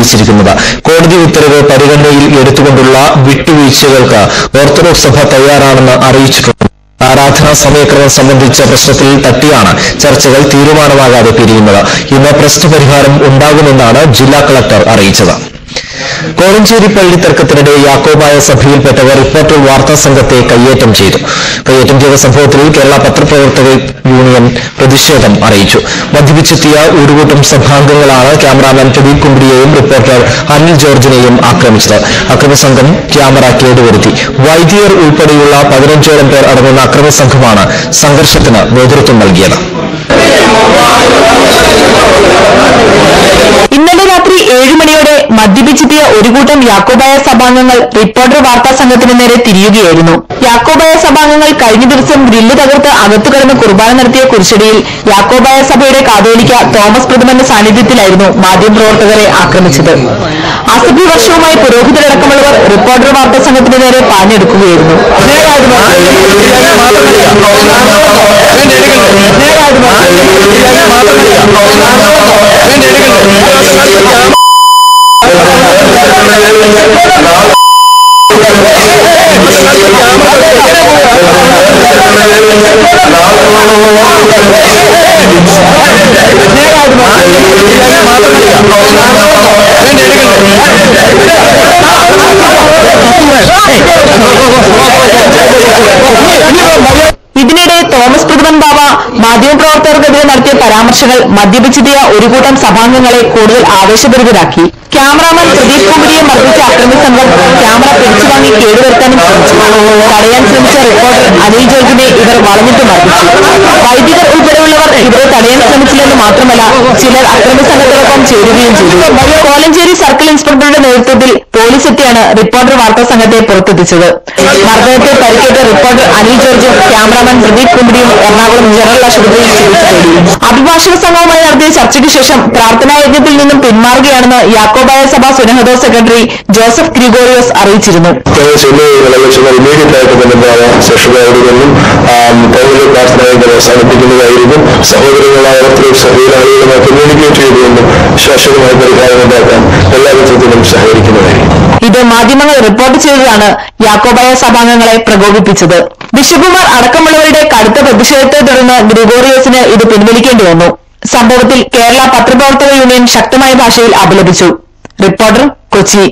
അറിയിച്ചിരിക്കുന്നത്. കോടതി ഉത്തരവ് പരിഗണനയിൽ എടുത്തുകൊണ്ടുള്ള വിട്ടുവീഴ്ചകൾക്ക് ഓർത്തഡോക്സ് സഭ തയ്യാറാണെന്ന് അറിയിച്ചിട്ടുണ്ട്. ആരാധനാ സമയക്രമം സംബന്ധിച്ച പ്രശ്നത്തിൽ തട്ടിയാണ് ചർച്ചകൾ തീരുമാനമാകാതെ പിരിയുന്നത്. ഇന്ന് പ്രശ്നപരിഹാരം ഉണ്ടാകുമെന്നാണ് ജില്ലാ കളക്ടർ അറിയിച്ചത്. കോഴഞ്ചേരി പള്ളി തർക്കത്തിനിടെ യാക്കോബായ സഭയിൽപ്പെട്ടവർ റിപ്പോർട്ടർ വാർത്താ സംഘത്തെ കയ്യേറ്റം ചെയ്ത സംഭവത്തിൽ കേരള പത്രപ്രവർത്തക യൂണിയൻ പ്രതിഷേധം അറിയിച്ചു. മദ്യപിച്ചെത്തിയ ഒരു കൂട്ടം സഭാംഗങ്ങളാണ് ക്യാമറാമാൻ പ്രദീപ് കുമ്പിടിയെയും റിപ്പോർട്ടർ അനിൽ ജോർജിനെയും ആക്രമിച്ചത്. അക്രമസംഘം ക്യാമറ കേടുവരുത്തി. വൈദികർ ഉൾപ്പെടെയുള്ള 15ഓളം പേർ അടങ്ങുന്ന അക്രമസംഘമാണ് സംഘർഷത്തിന് നേതൃത്വം നൽകിയത്. ഇന്നലെ രാത്രി 7 മണിയോടെ മദ്യപിച്ചെത്തിയ ഒരു കൂട്ടം യാക്കോബായ സഭാംഗങ്ങൾ റിപ്പോർട്ടർ വാർത്താ സംഘത്തിന് നേരെ തിരിയുകയായിരുന്നു. യാക്കോബായ സഭാംഗങ്ങൾ കഴിഞ്ഞ ദിവസം ഗ്രില്ല് തകർത്ത് അകത്തു കടന്ന് കുർബാന നടത്തിയ കുരിശടിയിൽ യാക്കോബായ സഭയുടെ കാതോലിക്ക തോമസ് പ്രഥമന്റെ സാന്നിധ്യത്തിലായിരുന്നു മാധ്യമപ്രവർത്തകരെ ആക്രമിച്ചത്. അസഭ്യ വർഷവുമായി പുരോഹിതരടക്കമുള്ളവർ റിപ്പോർട്ടർ വാർത്താ സംഘത്തിന് നേരെ പാഞ്ഞെടുക്കുകയായിരുന്നു. ഇതിനിടെ തോമസ് പ്രഥമൻ ബാവ മാധ്യമപ്രവർത്തകർക്കെതിരെ നടത്തിയ പരാമർശങ്ങൾ മദ്യപിച്ചെത്തിയ ഒരു കൂട്ടം സഭാംഗങ്ങളെ കൂടുതൽ ആവേശഭരിതരാക്കി. ക്യാമറാമാൻ പ്രദീപ് കുമ്പിടിയെ മർദ്ദിച്ച അക്രമി സംഘം ക്യാമറ പിടിച്ചുവാങ്ങി കേടുവരുത്താനും ശ്രമിച്ചു. തടയാൻ ശ്രമിച്ച റിപ്പോർട്ടർ അനിൽ ജോർജിനെ ഇവർ വളഞ്ഞിട്ട് മർദ്ദിച്ചു. വൈദികർ ഉൾപ്പെടെയുള്ളവർ ഇവരെ തടയാൻ ശ്രമിച്ചില്ലെന്ന് മാത്രമല്ല, ചിലർ അക്രമി സംഘത്തോടൊപ്പം ചേരുകയും ചെയ്തു. കോലഞ്ചേരി സർക്കിൾ ഇൻസ്പെക്ടറുടെ നേതൃത്വത്തിൽ പോലീസ് എത്തിയാണ് റിപ്പോർട്ടർ വാർത്താ സംഘത്തെ പുറത്തെത്തിച്ചത്. മർദ്ദനത്തെ പരിക്കേറ്റ റിപ്പോർട്ടർ അനിൽ ജോർജും ക്യാമറാമാൻ പ്രദീപ് കുമ്പിടിയും എറണാകുളം ജനറൽ ആശുപത്രിയിൽ ചികിത്സ തേടി. അഭിഭാഷക സംഘവുമായി നടത്തിയ ചർച്ചയ്ക്ക് ശേഷം പ്രാർത്ഥനായജ്ഞത്തിൽ നിന്നും പിന്മാറുകയാണെന്ന് യാക്കോബായ സഭ സുനഹദോ സെക്രട്ടറി ജോസഫ് ഗ്രിഗോറിയോസ് അറിയിച്ചിരുന്നു. അവസാനിപ്പിക്കുന്നതായിരിക്കും. സഹോദരങ്ങളായ സഹോദരാളികളുമായി കമ്മ്യൂണിക്കേറ്റ് ചെയ്തുകൊണ്ടും ശാശ്വതമായ പരിഹാരം ഉണ്ടാക്കാൻ എല്ലാ വിധത്തിലും സഹകരിക്കുന്നതായിരിക്കും. ഇത് മാധ്യമങ്ങൾ റിപ്പോർട്ട് ചെയ്തതാണ് യാക്കോബായ സഭാംഗങ്ങളെ പ്രകോപിപ്പിച്ചത്. ബിഷപ്പുമാർ അടക്കമുള്ളവരുടെ കടുത്ത പ്രതിഷേധത്തെ തുടർന്ന് ഗ്രിഗോറിയോസിന് ഇത് പിൻവലിക്കേണ്ടി വന്നു. സംഭവത്തിൽ കേരള പത്രപ്രവർത്തക യൂണിയൻ ശക്തമായ ഭാഷയിൽ അപലപിച്ചു. റിപ്പോർട്ടർ, കൊച്ചി.